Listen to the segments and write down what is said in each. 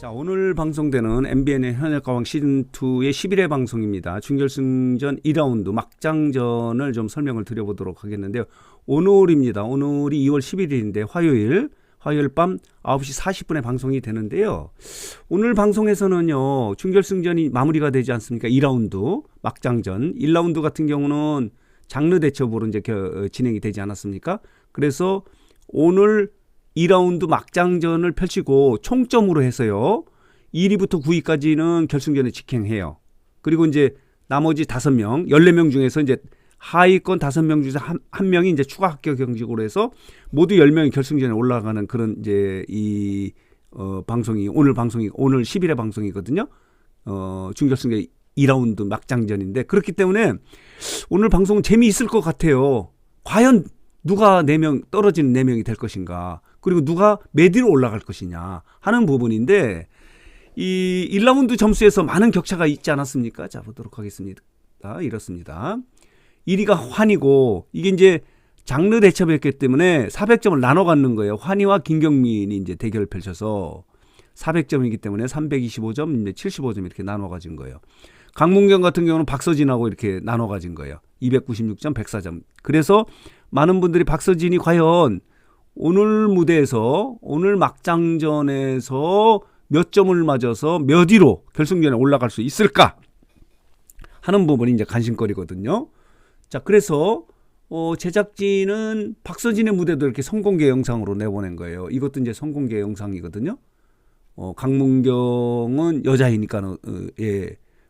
자, 오늘 방송되는 MBN의 현역가왕 시즌2의 11회 방송입니다. 준결승전 2라운드 막장전을 좀 설명을 드려보도록 하겠는데요. 오늘입니다. 오늘이 2월 11일인데 화요일 밤 9시 40분에 방송이 되는데요. 오늘 방송에서는요, 준결승전이 마무리가 되지 않습니까? 2라운드 막장전. 1라운드 같은 경우는 장르 대첩으로 이제 진행이 되지 않았습니까? 그래서 오늘 2라운드 막장전을 펼치고 총점으로 해서요, 1위부터 9위까지는 결승전에 직행해요. 그리고 이제 나머지 5명, 14명 중에서 이제 하위권 5명 중에서 한 명이 이제 추가 합격 경직으로 해서 모두 10명이 결승전에 올라가는 그런 이제 방송이 오늘 11회 방송이거든요. 준결승전 2라운드 막장전인데, 그렇기 때문에 오늘 방송은 재미있을 것 같아요. 과연 누가 4명 떨어지는 4명이 될 것인가, 그리고 누가 몇 위로 올라갈 것이냐 하는 부분인데, 이 1라운드 점수에서 많은 격차가 있지 않았습니까? 자, 보도록 하겠습니다. 이렇습니다. 1위가 환이고, 이게 이제 장르 대첩이었기 때문에 400점을 나눠 갖는 거예요. 환이와 김경민이 이제 대결을 펼쳐서 400점이기 때문에 325점, 이제 75점 이렇게 나눠 가진 거예요. 강문경 같은 경우는 박서진하고 이렇게 나눠 가진 거예요. 296점, 104점. 그래서 많은 분들이 박서진이 과연 오늘 무대에서, 오늘 막장전에서 몇 점을 맞아서 몇 위로 결승전에 올라갈 수 있을까 하는 부분이 이제 관심거리거든요. 자, 그래서 제작진은 박서진의 무대도 이렇게 선공개 영상으로 내보낸 거예요. 이것도 이제 선공개 영상이거든요. 강문경은 여자이니까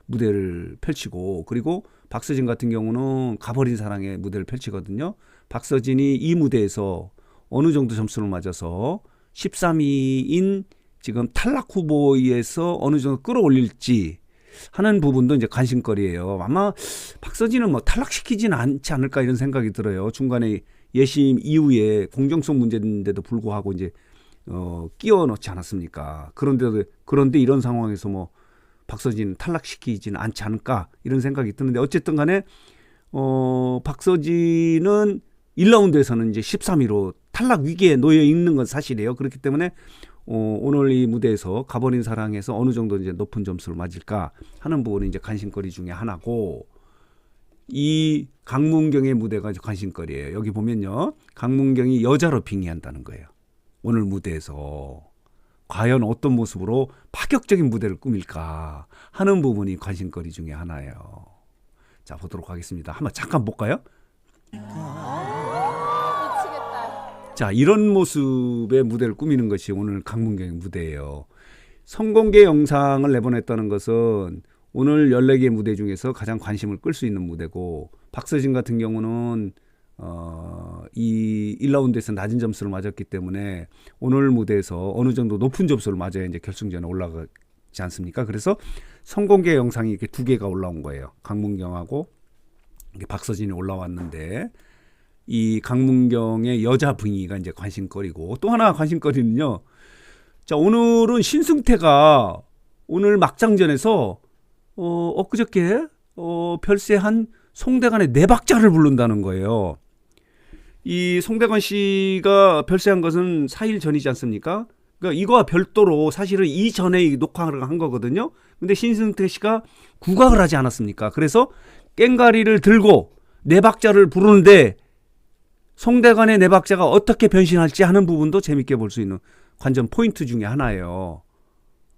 무대를 펼치고, 그리고 박서진 같은 경우는 가버린 사랑의 무대를 펼치거든요. 박서진이 이 무대에서 어느 정도 점수를 맞아서 13위인 지금 탈락 후보에서 어느 정도 끌어올릴지 하는 부분도 이제 관심거리예요. 아마 박서진은 뭐 탈락시키지는 않지 않을까 이런 생각이 들어요. 중간에 예심 이후에 공정성 문제인데도 불구하고 이제 끼워 넣지 않았습니까? 그런데 이런 상황에서 뭐 박서진 탈락시키지는 않지 않을까 이런 생각이 드는데, 어쨌든 간에 박서진은 1라운드에서는 이제 13위로 탈락 위기에 놓여 있는 건 사실이에요. 그렇기 때문에 오늘 이 무대에서 가버린 사랑에서 어느 정도 이제 높은 점수를 맞을까 하는 부분이 이제 관심거리 중에 하나고, 이 강문경의 무대가 관심거리예요. 여기 보면요, 강문경이 여자로 빙의한다는 거예요. 오늘 무대에서 과연 어떤 모습으로 파격적인 무대를 꾸밀까 하는 부분이 관심거리 중에 하나예요. 자, 보도록 하겠습니다. 한번 잠깐 볼까요? 자, 이런 모습의 무대를 꾸미는 것이 오늘 강문경의 무대예요. 선공개 영상을 내보냈다는 것은 오늘 14개 무대 중에서 가장 관심을 끌 수 있는 무대고, 박서진 같은 경우는 이 1라운드에서 낮은 점수를 맞았기 때문에 오늘 무대에서 어느 정도 높은 점수를 맞아야 이제 결승전에 올라가지 않습니까? 그래서 선공개 영상이 이렇게 2개가 올라온 거예요. 강문경하고 박서진이 올라왔는데, 이 강문경의 여자 빙의가 이제 관심거리고, 또 하나 관심거리는요, 자, 오늘은 신승태가 오늘 막장전에서 엊그저께 별세한 송대관의 4박자를 부른다는 거예요. 이 송대관 씨가 별세한 것은 4일 전이지 않습니까? 그러니까 이거와 별도로 사실은 이전에 녹화를 한 거거든요. 근데 신승태 씨가 국악을 하지 않았습니까? 그래서 꽹가리를 들고 4박자를 부르는데 송대관의 4박자가 어떻게 변신할지 하는 부분도 재밌게 볼 수 있는 관전 포인트 중에 하나예요.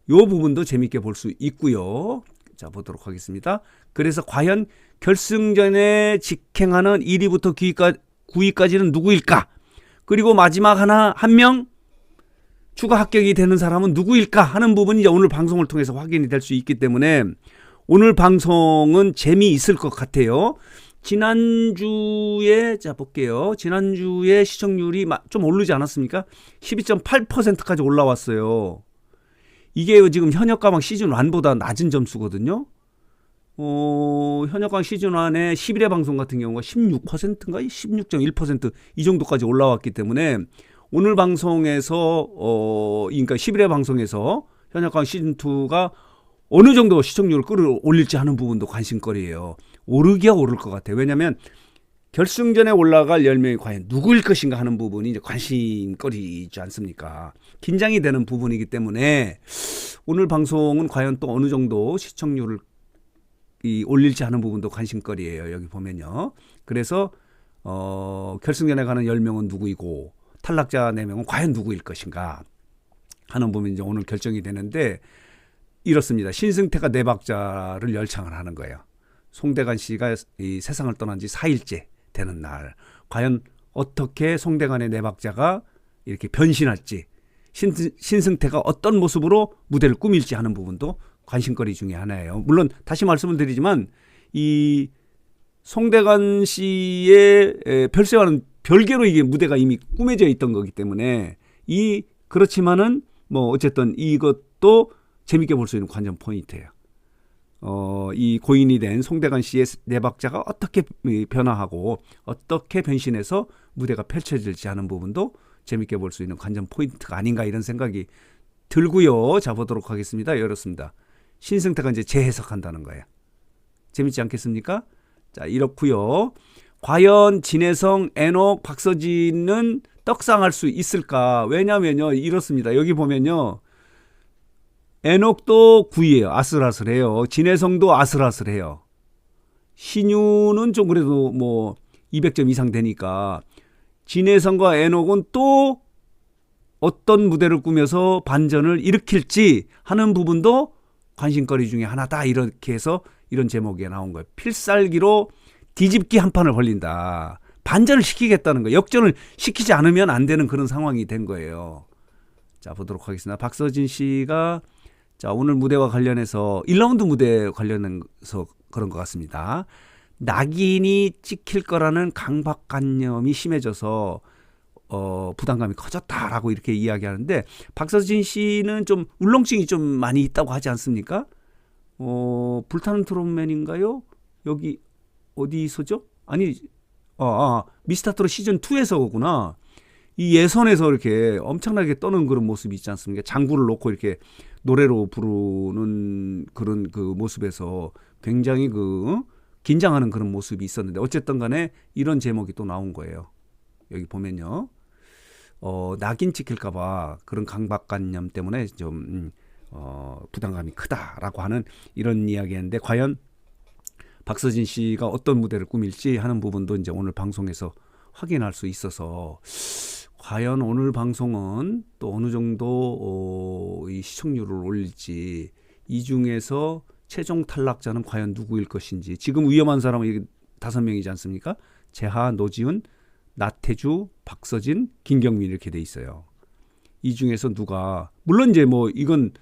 이 부분도 재밌게 볼 수 있고요. 자, 보도록 하겠습니다. 그래서 과연 결승전에 직행하는 1위부터 9위까지는 누구일까? 그리고 마지막 한 명 추가 합격이 되는 사람은 누구일까 하는 부분이 이제 오늘 방송을 통해서 확인이 될 수 있기 때문에 오늘 방송은 재미있을 것 같아요. 지난주에, 자, 볼게요. 지난주에 시청률이 좀 오르지 않았습니까? 12.8%까지 올라왔어요. 이게 지금 현역가왕 시즌 1보다 낮은 점수거든요. 현역가왕 시즌 1의 11회 방송 같은 경우가 16%인가 16.1% 이 정도까지 올라왔기 때문에 오늘 방송에서 그러니까 11회 방송에서 현역가왕 시즌 2가 어느 정도 시청률을 끌어올릴지 하는 부분도 관심거리예요. 오르기야 오를 것 같아요. 왜냐하면 결승전에 올라갈 10명이 과연 누구일 것인가 하는 부분이 이제 관심거리이지 않습니까? 긴장이 되는 부분이기 때문에 오늘 방송은 과연 또 어느 정도 시청률을 올릴지 하는 부분도 관심거리예요. 여기 보면요. 그래서 결승전에 가는 10명은 누구이고 탈락자 4명은 과연 누구일 것인가 하는 부분이 이제 오늘 결정이 되는데 이렇습니다. 신승태가 4박자를 열창을 하는 거예요. 송대관 씨가 이 세상을 떠난 지 4일째 되는 날 과연 어떻게 송대관의 4박자가 이렇게 변신할지 신승태가 어떤 모습으로 무대를 꾸밀지 하는 부분도 관심거리 중에 하나예요. 물론 다시 말씀을 드리지만 이 송대관 씨의 별세와는 별개로 이게 무대가 이미 꾸며져 있던 거기 때문에 그렇지만은 뭐 어쨌든 이것도 재밌게 볼 수 있는 관전 포인트예요. 이 고인이 된 송대관 씨의 4박자가 어떻게 변화하고 어떻게 변신해서 무대가 펼쳐질지 하는 부분도 재밌게 볼 수 있는 관전 포인트가 아닌가 이런 생각이 들고요. 자, 보도록 하겠습니다. 이렇습니다. 신승태가 이제 재해석한다는 거예요. 재밌지 않겠습니까? 자, 이렇고요. 과연 진혜성, 애녹, 박서진은 떡상할 수 있을까? 왜냐면요. 이렇습니다. 여기 보면요. 애녹도 9위예요. 아슬아슬해요. 진혜성도 아슬아슬해요. 신유는 좀 그래도 뭐 200점 이상 되니까 진혜성과 애녹은 또 어떤 무대를 꾸며서 반전을 일으킬지 하는 부분도 관심거리 중에 하나다. 이렇게 해서 이런 제목이 나온 거예요. 필살기로 뒤집기 한 판을 벌린다. 반전을 시키겠다는 거예요. 역전을 시키지 않으면 안 되는 그런 상황이 된 거예요. 자, 보도록 하겠습니다. 박서진 씨가 자, 오늘 무대와 관련해서 1라운드 무대 관련해서 그런 것 같습니다. 낙인이 찍힐 거라는 강박관념이 심해져서 부담감이 커졌다라고 이렇게 이야기하는데 박서진 씨는 좀 울렁증이 좀 많이 있다고 하지 않습니까? 불타는 트롯맨인가요? 여기 어디서죠? 아니, 미스터트롯 시즌 2에서구나. 이 예선에서 이렇게 엄청나게 떠는 그런 모습이 있지 않습니까? 장구를 놓고 이렇게 노래로 부르는 그런 그 모습에서 굉장히 긴장하는 그런 모습이 있었는데 어쨌든 간에 이런 제목이 또 나온 거예요. 여기 보면요. 낙인 찍힐까봐 그런 강박관념 때문에 좀 부담감이 크다라고 하는 이런 이야기인데 과연 박서진 씨가 어떤 무대를 꾸밀지 하는 부분도 이제 오늘 방송에서 확인할 수 있어서 과연 오늘 방송은 또 어느 정도 이 시청률을 올릴지 이 중에서 최종 탈락자는 과연 누구일 것인지 지금 위험한 사람은 5명이지 않습니까? 재하, 노지훈, 나태주, 박서진, 김경민 이렇게 돼 있어요. 이 중에서 누가 물론 이제 뭐 이건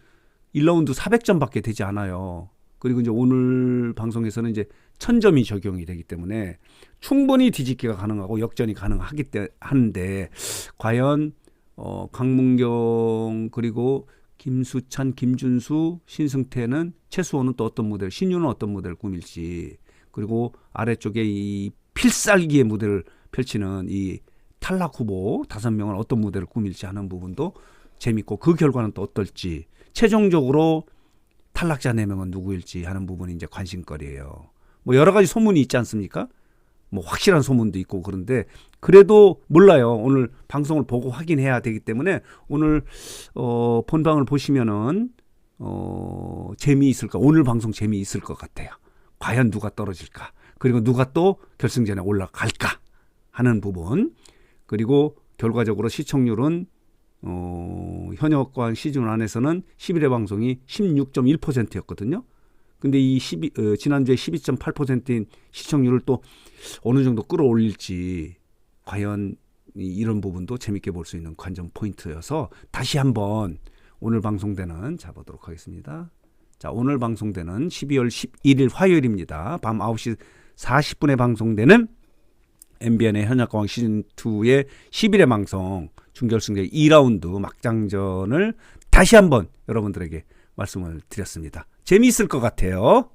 1라운드 400점밖에 되지 않아요. 그리고 이제 오늘 방송에서는 이제 1000점이 적용이 되기 때문에 충분히 뒤집기가 가능하고 역전이 가능하기 때문에 하는데 과연 강문경 그리고 김수찬, 김준수, 신승태는 최수호는 또 어떤 무대를 신유는 어떤 무대를 꾸밀지 그리고 아래쪽에 이 필살기의 무대를 펼치는 이 탈락 후보 5명은 어떤 무대를 꾸밀지 하는 부분도 재밌고 그 결과는 또 어떨지 최종적으로 탈락자 4명은 누구일지 하는 부분이 이제 관심거리예요. 뭐 여러 가지 소문이 있지 않습니까? 뭐 확실한 소문도 있고 그런데 그래도 몰라요. 오늘 방송을 보고 확인해야 되기 때문에 오늘 본방을 보시면은 재미있을까? 오늘 방송 재미있을 것 같아요. 과연 누가 떨어질까? 그리고 누가 또 결승전에 올라갈까? 하는 부분. 그리고 결과적으로 시청률은 현역관 시즌 안에서는 11회 방송이 16.1%였거든요. 근데 이 지난주에 12.8%인 시청률을 또 어느 정도 끌어올릴지 과연 이런 부분도 재밌게 볼 수 있는 관전 포인트여서 다시 한번 오늘 방송되는 자 보도록 하겠습니다. 자, 오늘 방송되는 12월 11일 화요일입니다. 밤 9시 40분에 방송되는 MBN의 현역가왕 시즌2의 11회 방송 준결승전 2라운드 막장전을 다시 한번 여러분들에게 말씀을 드렸습니다. 재미있을 것 같아요.